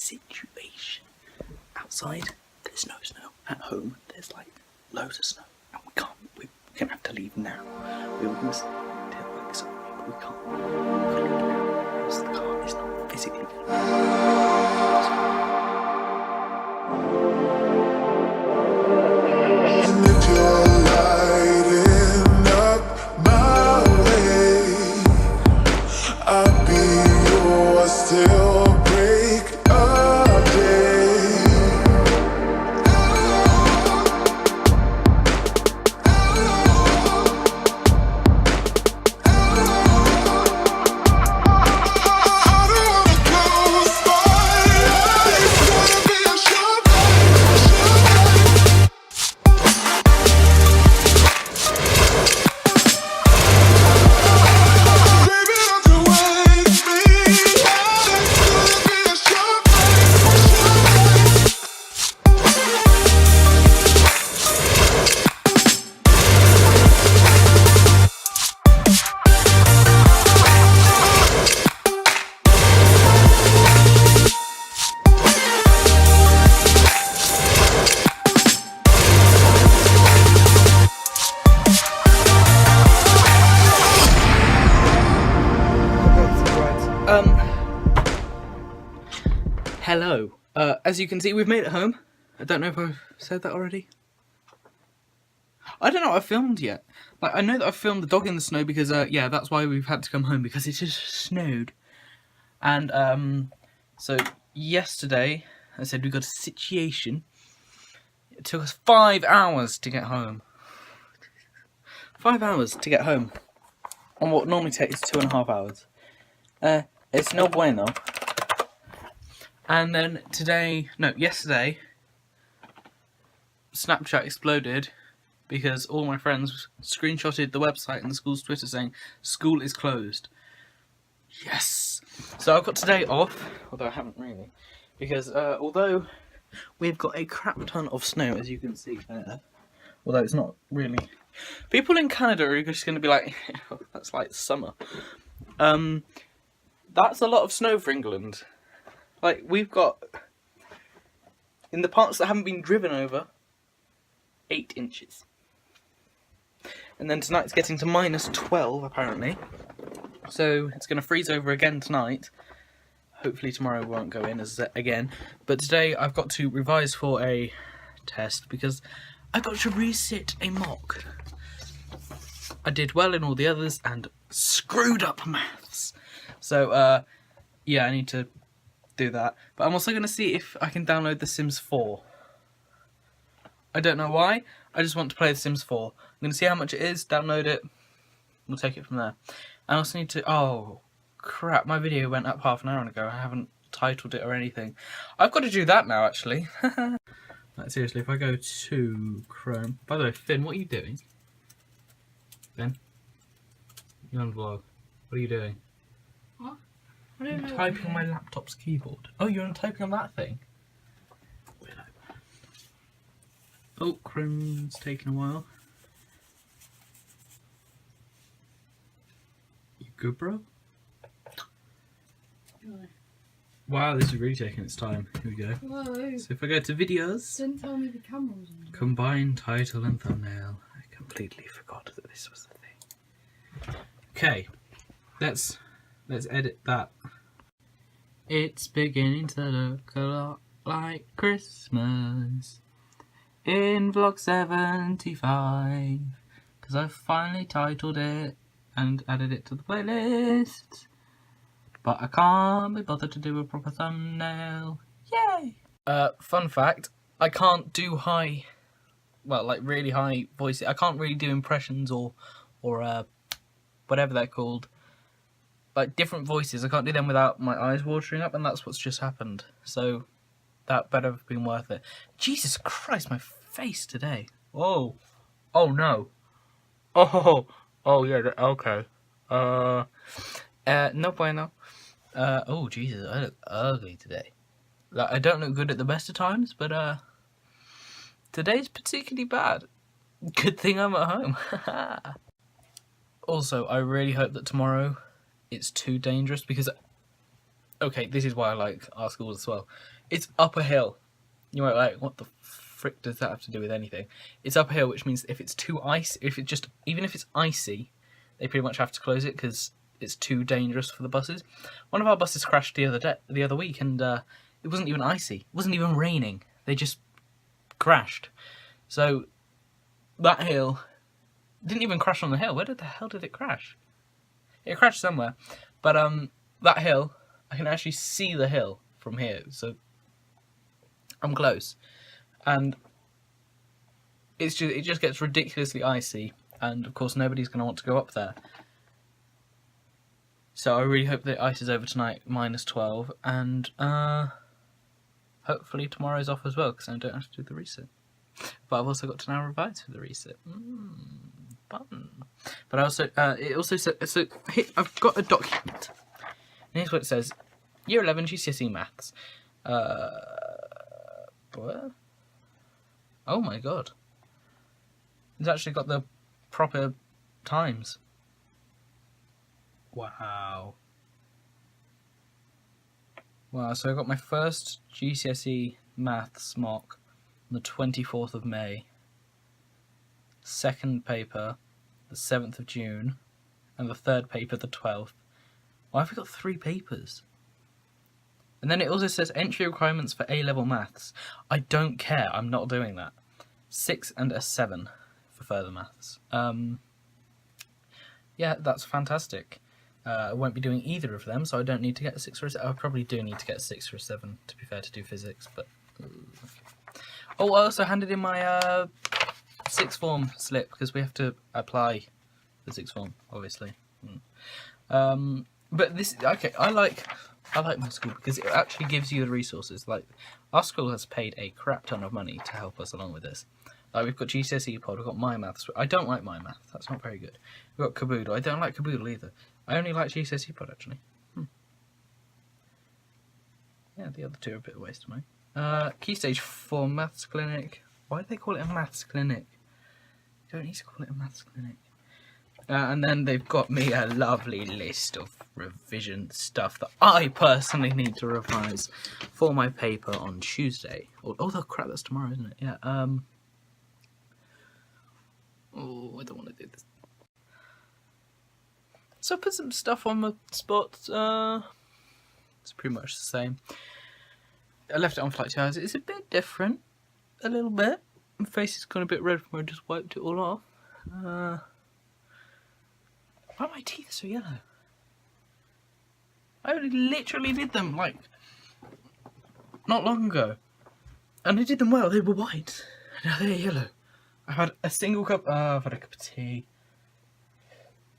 situation. Outside, there's no snow. At home, there's like loads of snow, and we're gonna have to leave now. We were gonna stay until like Sunday, but we can't. We've got to leave now, because the car is not physically And if you're lighting up my way, I'll be yours till break of day. I don't wanna close my eyes, wanna be a shot. Baby, don't you waste me. Wanna be a shot. Hello. As you can see, we've made it home. I don't know if I've said that already. I don't know what I filmed yet. Like, I know that I filmed the dog in the snow because, yeah, that's why we've had to come home, because it just snowed. And, so, yesterday, I said we got a situation. It took us 5 hours to get home. 5 hours to get home. On what normally takes 2.5 hours. It's no bueno. And then yesterday, Snapchat exploded because all my friends screenshotted the website and the school's Twitter saying, school is closed. Yes! So I've got today off, although I haven't really, because although we've got a crap ton of snow, as you can see there, although it's not really... People in Canada are just going to be like, oh, that's like summer. That's a lot of snow for England. Like, we've got, in the parts that haven't been driven over, 8 inches. And then tonight's getting to -12, apparently. So, it's going to freeze over again tonight. Hopefully tomorrow won't go in again. But today, I've got to revise for a test, because I got to resit a mock. I did well in all the others, and screwed up maths. So, yeah, I need to do that. But I'm also going to see if I can download The Sims 4. I don't know why, I just want to play The Sims 4. I'm going to see how much it is, download it, we'll take it from there. I also need to... Oh, crap, my video went up half an hour ago. I haven't titled it or anything. I've got to do that now, actually. Like, seriously, if I go to Chrome... By the way, Finn, what are you doing? Finn? You're on vlog. What are you doing? What? I don't know. Typing on my laptop's keyboard. Oh, you're typing on that thing? Oh, Chrome's taking a while. You good, bro? No. Wow, this is really taking its time. Here we go. Whoa. So if I go to videos, Didn't tell me the camera was on. combine title and thumbnail. I completely forgot that this was the thing. Okay, let's edit that. It's beginning to look a lot like Christmas in vlog 75, because I've finally titled it and added it to the playlist, but I can't be bothered to do a proper thumbnail. Yay! Fun fact, I can't do high, well, like really high voices. I can't really do impressions or whatever they're called. Like different voices, I can't do them without my eyes watering up, and that's what's just happened. So that better have been worth it. Jesus Christ, my face today. Oh, oh no. Oh yeah, okay. No bueno. Oh Jesus, I look ugly today. Like, I don't look good at the best of times, but today's particularly bad. Good thing I'm at home. Also, I really hope that tomorrow it's too dangerous, because okay, this is why I like our school as well. It's up a hill. You might like, what the frick does that have to do with anything? It's up a hill, which means if it's too icy, even if it's icy, they pretty much have to close it because it's too dangerous for the buses. One of our buses crashed the other week, and it wasn't even icy. It wasn't even raining. They just crashed. So that hill didn't even crash on the hill. Where the hell did it crash? It crashed somewhere, but that hill, I can actually see the hill from here, so I'm close, and it just gets ridiculously icy, and of course nobody's going to want to go up there. So I really hope the ice is over tonight, -12, and hopefully tomorrow's off as well, because I don't have to do the reset. But I've also got to now revise for the reset. Fun. But I also, it also said, so here, I've got a document. And here's what it says. Year 11 GCSE Maths. What? Oh my god. It's actually got the proper times. Wow. Wow, so I got my first GCSE Maths mock on the 24th of May. Second paper, the 7th of June, and the third paper, the 12th. Why have we got 3 papers? And then it also says entry requirements for A-level maths. I don't care, I'm not doing that. 6 and a 7 for further maths. Yeah, that's fantastic. I won't be doing either of them, so I don't need to get a 6 or a 7. I probably do need to get a 6 or a 7, to be fair, to do physics, but... Oh, I also handed in my sixth form slip, because we have to apply the sixth form, obviously. But this, okay, I like my school because it actually gives you the resources. Like, our school has paid a crap ton of money to help us along with this. Like, we've got GCSE Pod, we've got My Maths. I don't like My Maths, that's not very good. We've got Caboodle, I don't like Caboodle either. I only like GCSE Pod, actually. Yeah, the other two are a bit of a waste of money. Key Stage 4 Maths Clinic. Why do they call it a Maths Clinic? You don't need to call it a Maths Clinic. And then they've got me a lovely list of revision stuff that I personally need to revise for my paper on Tuesday. Oh, crap, that's tomorrow, isn't it? Yeah, oh, I don't want to do this. So I put some stuff on my spot. It's pretty much the same. I left it on for like 2 hours. It's a bit different. A little bit. My face has gone a bit red from where I just wiped it all off. Why are my teeth so yellow? I literally did them, like, not long ago. And I did them well. They were white. Now they're yellow. I've had a single cup. I've had a cup of tea.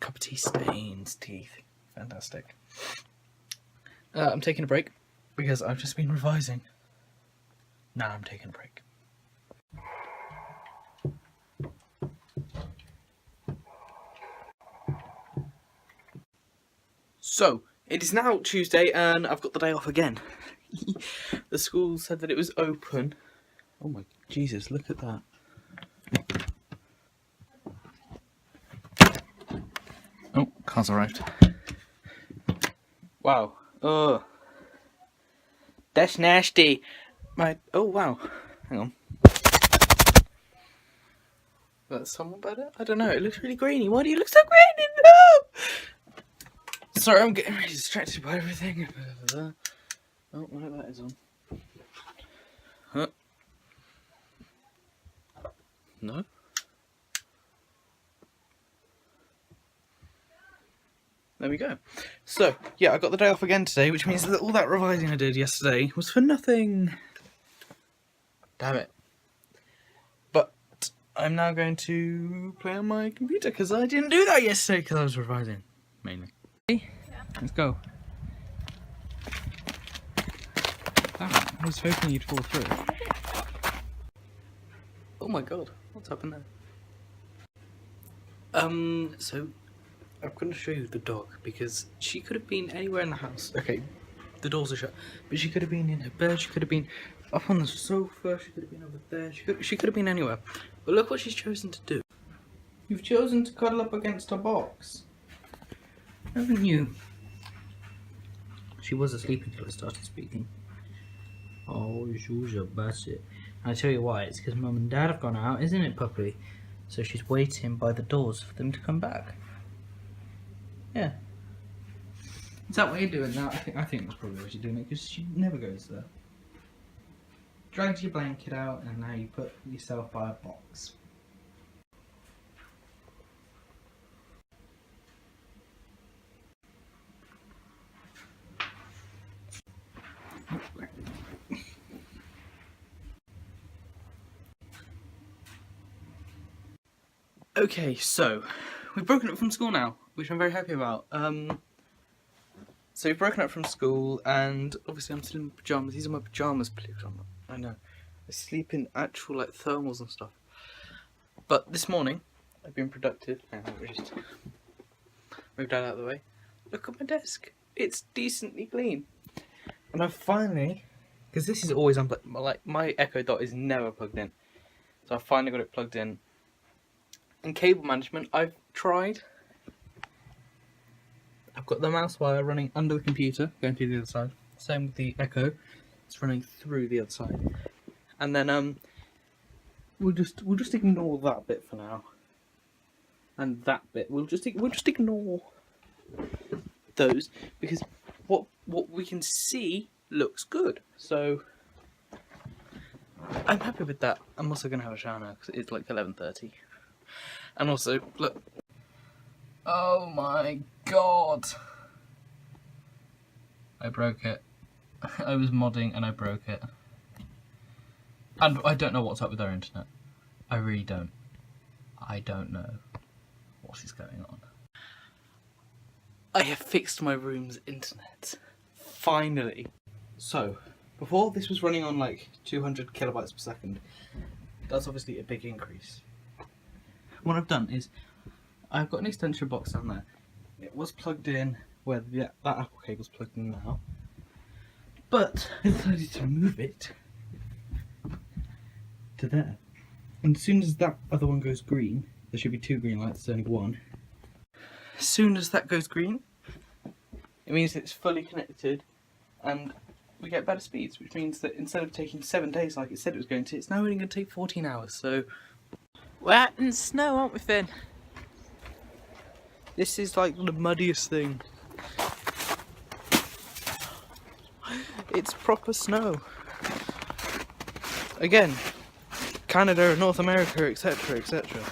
Cup of tea stains teeth. Fantastic. I'm taking a break because I've just been revising. Now I'm taking a break. So, it is now Tuesday and I've got the day off again. The school said that it was open. Oh my Jesus, look at that. Oh, car's arrived. Wow. Oh. That's nasty. Oh wow. Hang on. That's somewhat better? I don't know, it looks really grainy. Why do you look so grainy? No! Sorry, I'm getting really distracted by everything. Oh, no, that is on. Huh? No? There we go. So, yeah, I got the day off again today, which means that all that revising I did yesterday was for nothing. Damn it. But I'm now going to play on my computer, because I didn't do that yesterday, because I was revising, mainly. Let's go. Ah, I was hoping you'd fall through. Oh my god, what's happened there? So I'm going to show you the dog because she could have been anywhere in the house. Okay, the doors are shut, but she could have been in her bed, she could have been up on the sofa, she could have been over there, she could have been anywhere. But look what she's chosen to do. You've chosen to cuddle up against a box, haven't you? She was asleep until I started speaking. Oh, Zhuzha, that's it. And I tell you why, it's because Mum and Dad have gone out, isn't it, puppy? So she's waiting by the doors for them to come back. Yeah. Is that what you're doing now? I think that's probably what you're doing it, because she never goes there. Dragged your blanket out, and now you put yourself by a box. Okay, so we've broken up from school now, which I'm very happy about. So we've broken up from school, and obviously I'm still in my pajamas. These are my pajamas, believe it or not. I know. I sleep in actual like thermals and stuff. But this morning, I've been productive. Hang on, let me just move that out of the way. Look at my desk. It's decently clean. And I've finally, because this is always unplugged. Like my Echo Dot is never plugged in, so I finally got it plugged in. In cable management, I've tried. I've got the mouse wire running under the computer, going to the other side. Same with the Echo, it's running through the other side. And then we'll just ignore that bit for now. And that bit, we'll just ignore those, because what we can see looks good. So I'm happy with that. I'm also gonna have a shower now because it's like 11:30. And also, look. Oh my god! I broke it. I was modding and I broke it. And I don't know what's up with our internet. I really don't. I don't know what is going on. I have fixed my room's internet. Finally. So, before this was running on like 200 kilobytes per second. That's obviously a big increase. What I've done is, I've got an extension box down there. It was plugged in where that Apple cable's plugged in now. But I decided to move it to there. And as soon as that other one goes green, there should be 2 green lights, there's only 1. As soon as that goes green, it means it's fully connected and we get better speeds, which means that instead of taking 7 days like it said it was going to, it's now only going to take 14 hours, so... We're out in the snow, aren't we, Finn? This is like the muddiest thing. It's proper snow. Again, Canada, North America, etc, etc.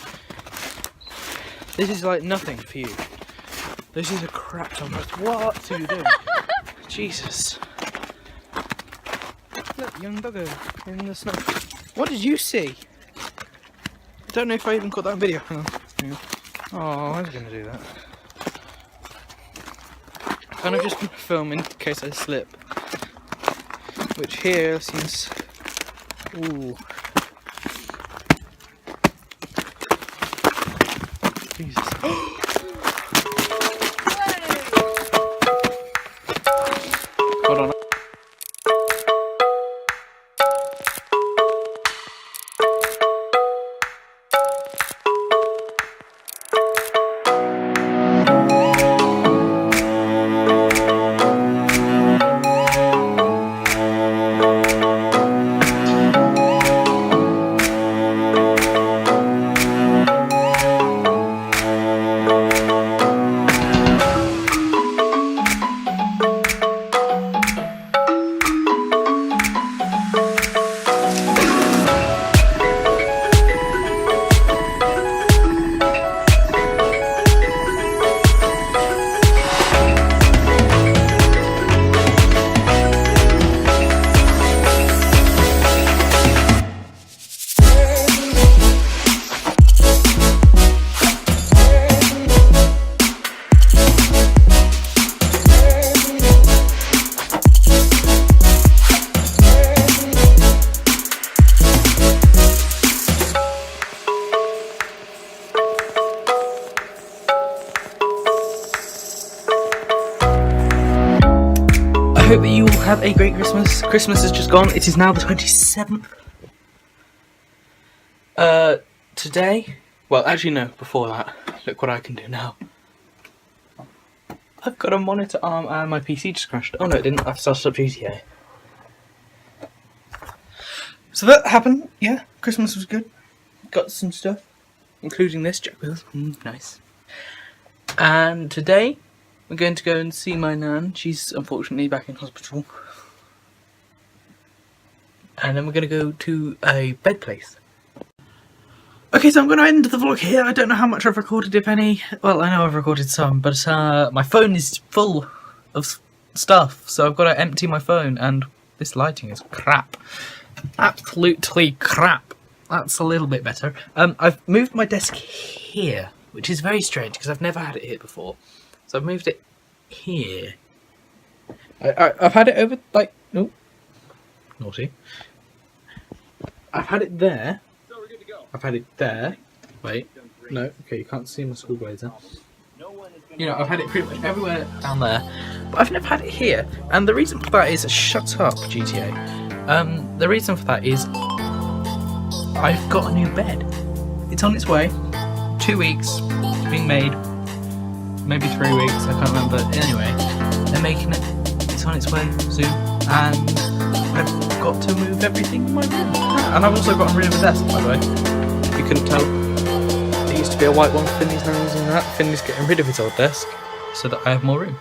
This is like nothing for you. This is a crap ton. What are you doing? Jesus. Look, young doggo in the snow. What did you see? I don't know if I even caught that on video. Hang on. Oh, I was going to do that. Kind of just film in case I slip. Which here seems... Ooh. Jesus. Hold on. I hope that you all have a great Christmas. Christmas has just gone. It is now the 27th. Today, well, actually no, before that, look what I can do now. I've got a monitor arm and my PC just crashed. Oh no, it didn't. I've started up GTA. So that happened. Yeah, Christmas was good. Got some stuff, including this Jack Wheels. Nice. And today we're going to go and see my nan. She's unfortunately back in hospital. And then we're going to go to a bed place. Okay, so I'm going to end the vlog here. I don't know how much I've recorded, if any. Well, I know I've recorded some, but my phone is full of stuff, so I've got to empty my phone, and this lighting is crap. Absolutely crap. That's a little bit better. I've moved my desk here, which is very strange, because I've never had it here before. So I've moved it here. I've had it over, like, oh, naughty. I've had it there. I've had it there. Wait, no, okay, you can't see my school blazer. You know, I've had it pretty much everywhere down there, but I've never had it here. And the reason for that is, shut up, GTA. The reason for that is, I've got a new bed. It's on its way. 2 weeks, it's being made. Maybe 3 weeks, I can't remember. Anyway, they're making it. It's on its way soon, and I've got to move everything in my room. And I've also gotten rid of a desk, by the way. If you couldn't tell, it used to be a white one. Finley's now using that. Finley's getting rid of his old desk so that I have more room.